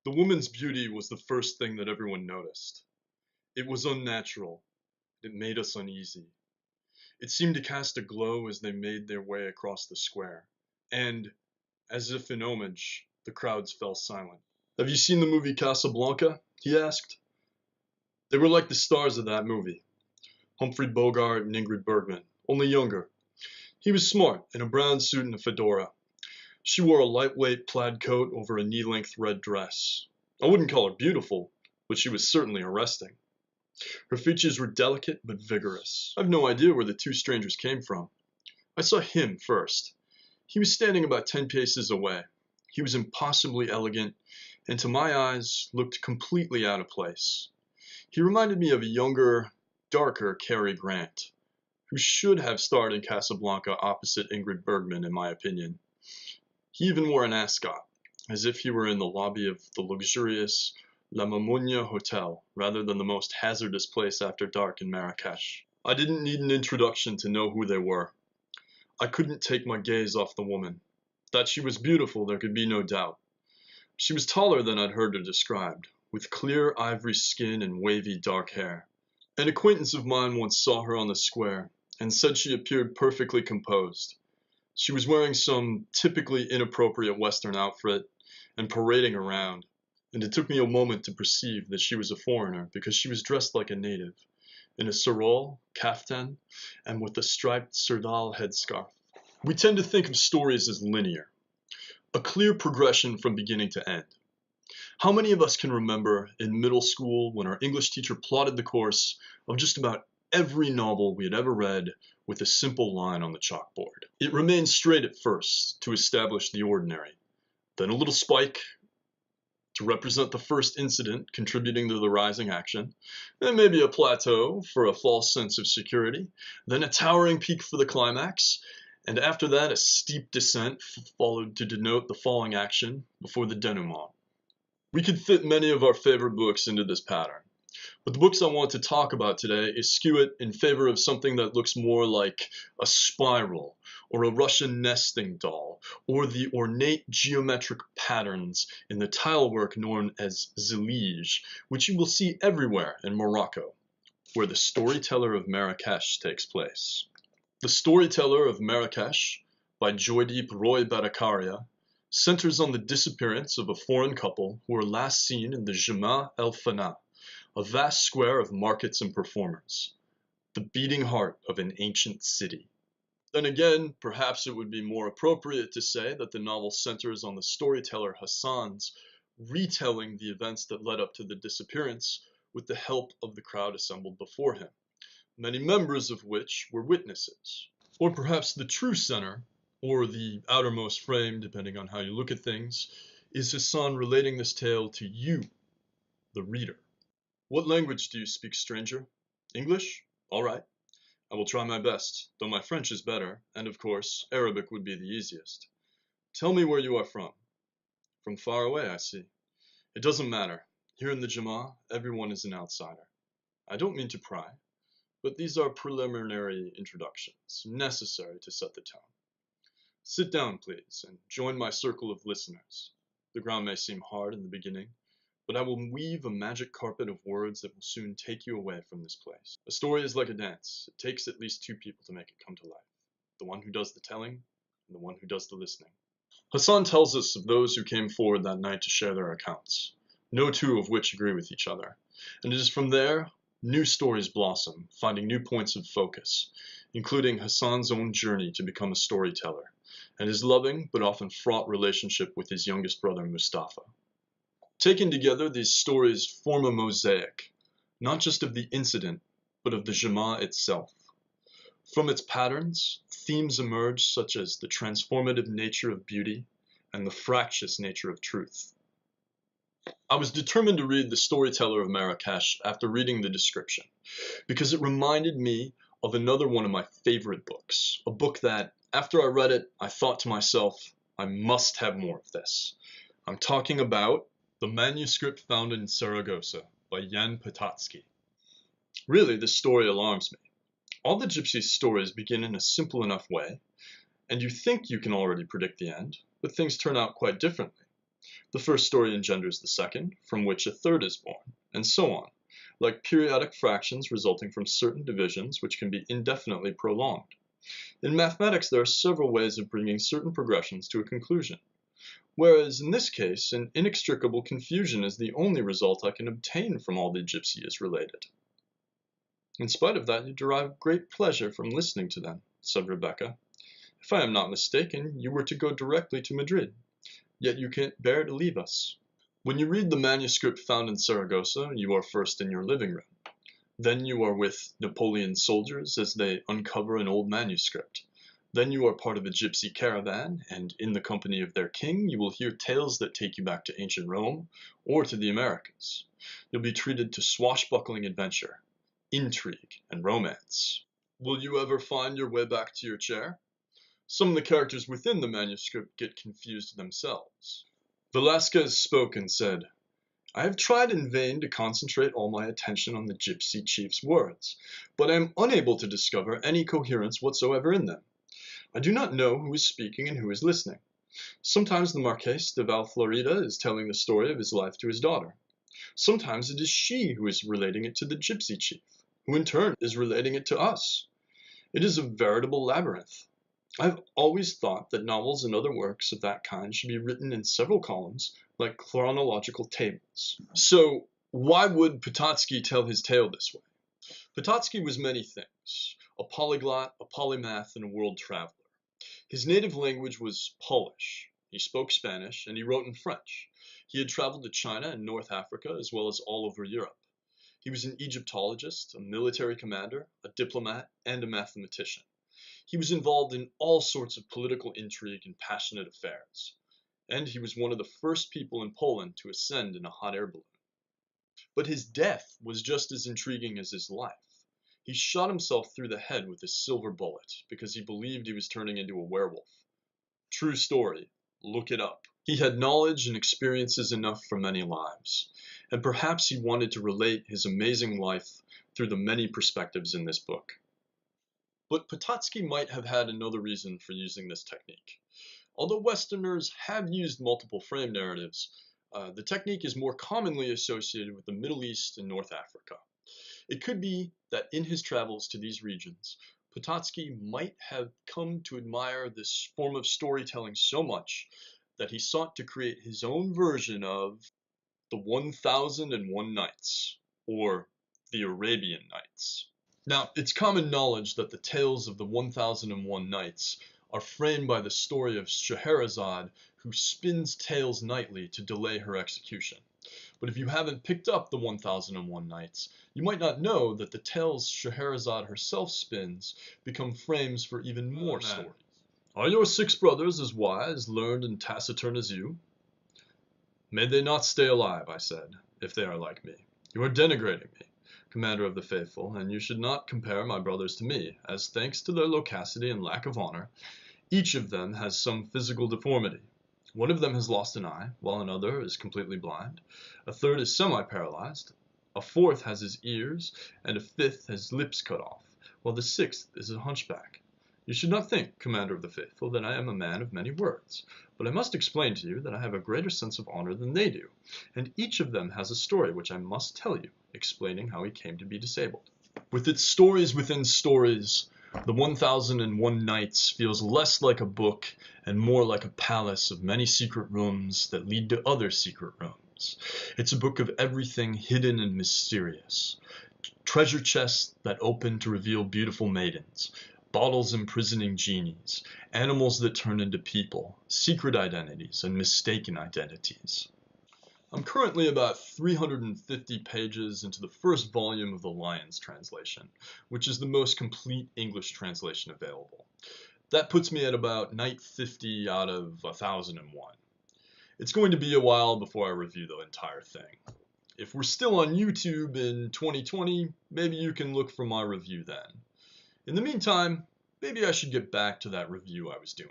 The woman's beauty was the first thing that everyone noticed. It was unnatural. It made us uneasy. It seemed to cast a glow as they made their way across the square. And, as if in homage, the crowds fell silent. "Have you seen the movie Casablanca?" he asked. They were like the stars of that movie. Humphrey Bogart and Ingrid Bergman, only younger. He was smart, in a brown suit and a fedora. She wore a lightweight plaid coat over a knee-length red dress. I wouldn't call her beautiful, but she was certainly arresting. Her features were delicate but vigorous. I have no idea where the two strangers came from. I saw him first. He was standing about 10 paces away. He was impossibly elegant, and to my eyes, looked completely out of place. He reminded me of a younger, darker Cary Grant, who should have starred in Casablanca opposite Ingrid Bergman, in my opinion. He even wore an ascot, as if he were in the lobby of the luxurious La Mamounia Hotel, rather than the most hazardous place after dark in Marrakesh. I didn't need an introduction to know who they were. I couldn't take my gaze off the woman. That she was beautiful, there could be no doubt. She was taller than I'd heard her described, with clear ivory skin and wavy dark hair. An acquaintance of mine once saw her on the square, and said she appeared perfectly composed. She was wearing some typically inappropriate Western outfit and parading around, and it took me a moment to perceive that she was a foreigner because she was dressed like a native, in a sarong, kaftan, and with a striped serdal headscarf. We tend to think of stories as linear, a clear progression from beginning to end. How many of us can remember in middle school when our English teacher plotted the course of just about every novel we had ever read with a simple line on the chalkboard? It remained straight at first to establish the ordinary, then a little spike to represent the first incident contributing to the rising action, then maybe a plateau for a false sense of security, then a towering peak for the climax, and after that a steep descent followed to denote the falling action before the denouement. We could fit many of our favorite books into this pattern, but the books I want to talk about today eschew it in favor of something that looks more like a spiral, or a Russian nesting doll, or the ornate geometric patterns in the tilework known as zilij, which you will see everywhere in Morocco, where the Storyteller of Marrakesh takes place. The Storyteller of Marrakesh, by Joydeep Roy Barakaria, centers on the disappearance of a foreign couple who were last seen in the Jama El Fana, a vast square of markets and performers, the beating heart of an ancient city. Then again, perhaps it would be more appropriate to say that the novel centers on the storyteller Hassan's retelling the events that led up to the disappearance with the help of the crowd assembled before him, many members of which were witnesses. Or perhaps the true center, or the outermost frame, depending on how you look at things, is Hassan relating this tale to you, the reader. What language do you speak, stranger? English? All right. I will try my best, though my French is better, and of course, Arabic would be the easiest. Tell me where you are from. From far away, I see. It doesn't matter. Here in the Jama, everyone is an outsider. I don't mean to pry, but these are preliminary introductions, necessary to set the tone. Sit down, please, and join my circle of listeners. The ground may seem hard in the beginning, but I will weave a magic carpet of words that will soon take you away from this place. A story is like a dance. It takes at least two people to make it come to life. The one who does the telling, and the one who does the listening. Hassan tells us of those who came forward that night to share their accounts, no two of which agree with each other. And it is from there, new stories blossom, finding new points of focus, including Hassan's own journey to become a storyteller, and his loving but often fraught relationship with his youngest brother Mustafa. Taken together, these stories form a mosaic, not just of the incident, but of the Jama itself. From its patterns, themes emerge such as the transformative nature of beauty and the fractious nature of truth. I was determined to read The Storyteller of Marrakesh after reading the description, because it reminded me of another one of my favorite books, a book that, after I read it, I thought to myself, I must have more of this. I'm talking about the manuscript found in Saragossa by Jan Potocki. Really, this story alarms me. All the gypsy stories begin in a simple enough way, and you think you can already predict the end, but things turn out quite differently. The first story engenders the second, from which a third is born, and so on, like periodic fractions resulting from certain divisions which can be indefinitely prolonged. In mathematics, there are several ways of bringing certain progressions to a conclusion, whereas in this case, an inextricable confusion is the only result I can obtain from all the gypsies related. In spite of that, you derive great pleasure from listening to them, said Rebecca. If I am not mistaken, you were to go directly to Madrid, yet you can't bear to leave us. When you read the manuscript found in Saragossa, you are first in your living room. Then you are with Napoleon's soldiers as they uncover an old manuscript. Then you are part of a gypsy caravan, and in the company of their king, you will hear tales that take you back to ancient Rome or to the Americas. You'll be treated to swashbuckling adventure, intrigue, and romance. Will you ever find your way back to your chair? Some of the characters within the manuscript get confused themselves. Velasquez spoke and said, I have tried in vain to concentrate all my attention on the gypsy chief's words, but I am unable to discover any coherence whatsoever in them. I do not know who is speaking and who is listening. Sometimes the Marqués de Valflorida is telling the story of his life to his daughter. Sometimes it is she who is relating it to the gypsy chief, who in turn is relating it to us. It is a veritable labyrinth. I have always thought that novels and other works of that kind should be written in several columns, like chronological tables. So, why would Potocki tell his tale this way? Potocki was many things, a polyglot, a polymath, and a world traveler. His native language was Polish. He spoke Spanish, and he wrote in French. He had traveled to China and North Africa, as well as all over Europe. He was an Egyptologist, a military commander, a diplomat, and a mathematician. He was involved in all sorts of political intrigue and passionate affairs. And he was one of the first people in Poland to ascend in a hot air balloon. But his death was just as intriguing as his life. He shot himself through the head with a silver bullet because he believed he was turning into a werewolf. True story. Look it up. He had knowledge and experiences enough for many lives, and perhaps he wanted to relate his amazing life through the many perspectives in this book. But Potocki might have had another reason for using this technique. Although Westerners have used multiple frame narratives, the technique is more commonly associated with the Middle East and North Africa. It could be that in his travels to these regions, Potocki might have come to admire this form of storytelling so much that he sought to create his own version of the 1001 Nights, or the Arabian Nights. Now, it's common knowledge that the tales of the 1001 Nights are framed by the story of Scheherazade, who spins tales nightly to delay her execution. But if you haven't picked up the 1001 Nights, you might not know that the tales Scheherazade herself spins become frames for even more stories. Are your 6 brothers as wise, learned, and taciturn as you? May they not stay alive, I said, if they are like me. You are denigrating me, Commander of the Faithful, and you should not compare my brothers to me, as thanks to their loquacity and lack of honor, each of them has some physical deformity. One of them has lost an eye, while another is completely blind. A third is semi-paralyzed. A fourth has his ears, and a fifth has lips cut off, while the 6th is a hunchback. You should not think, Commander of the Faithful, that I am a man of many words, but I must explain to you that I have a greater sense of honor than they do, and each of them has a story which I must tell you, explaining how he came to be disabled. With its stories within stories, the 1001 Nights feels less like a book and more like a palace of many secret rooms that lead to other secret rooms. It's a book of everything hidden and mysterious. Treasure chests that open to reveal beautiful maidens, bottles imprisoning genies, animals that turn into people, secret identities, and mistaken identities. I'm currently about 350 pages into the first volume of the Lyons translation, which is the most complete English translation available. That puts me at about night 50 out of 1001. It's going to be a while before I review the entire thing. If we're still on YouTube in 2020, maybe you can look for my review then. In the meantime, maybe I should get back to that review I was doing.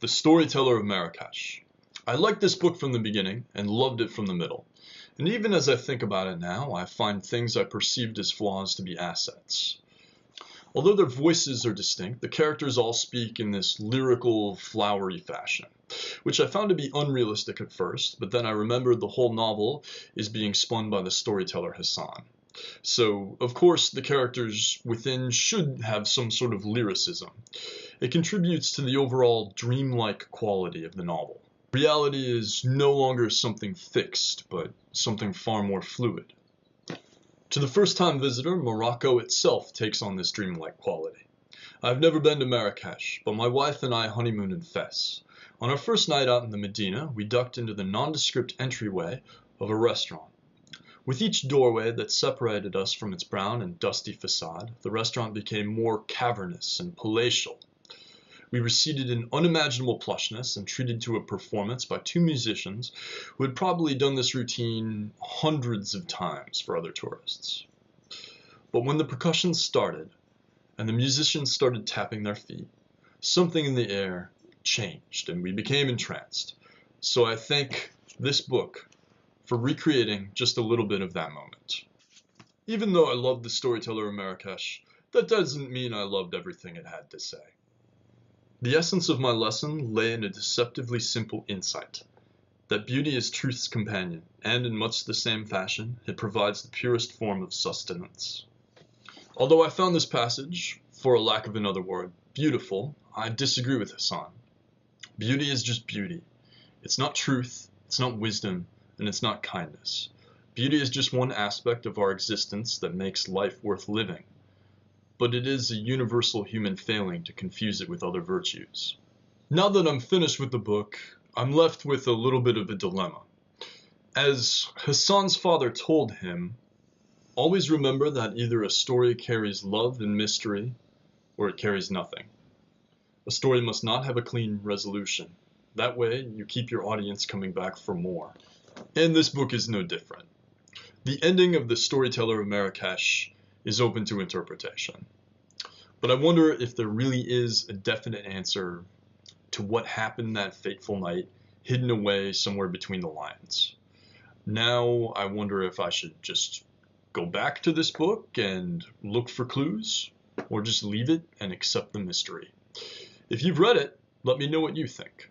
The Storyteller of Marrakesh. I liked this book from the beginning and loved it from the middle. And even as I think about it now, I find things I perceived as flaws to be assets. Although their voices are distinct, the characters all speak in this lyrical, flowery fashion, which I found to be unrealistic at first, but then I remembered the whole novel is being spun by the storyteller Hassan. So, of course, the characters within should have some sort of lyricism. It contributes to the overall dreamlike quality of the novel. Reality is no longer something fixed, but something far more fluid. To the first-time visitor, Morocco itself takes on this dreamlike quality. I've never been to Marrakesh, but my wife and I honeymooned in Fes. On our first night out in the Medina, we ducked into the nondescript entryway of a restaurant. With each doorway that separated us from its brown and dusty facade, the restaurant became more cavernous and palatial. We were seated in unimaginable plushness and treated to a performance by two musicians who had probably done this routine hundreds of times for other tourists. But when the percussion started and the musicians started tapping their feet, something in the air changed and we became entranced. So I thank this book for recreating just a little bit of that moment. Even though I loved The Storyteller of Marrakesh, that doesn't mean I loved everything it had to say. The essence of my lesson lay in a deceptively simple insight, that beauty is truth's companion, and in much the same fashion, it provides the purest form of sustenance. Although I found this passage, for a lack of another word, beautiful, I disagree with Hassan. Beauty is just beauty. It's not truth, it's not wisdom, and it's not kindness. Beauty is just one aspect of our existence that makes life worth living. But it is a universal human failing to confuse it with other virtues. Now that I'm finished with the book, I'm left with a little bit of a dilemma. As Hassan's father told him, always remember that either a story carries love and mystery, or it carries nothing. A story must not have a clean resolution. That way, you keep your audience coming back for more. And this book is no different. The ending of The Storyteller of Marrakesh is open to interpretation. But I wonder if there really is a definite answer to what happened that fateful night, hidden away somewhere between the lines. Now I wonder if I should just go back to this book and look for clues, or just leave it and accept the mystery. If you've read it, let me know what you think.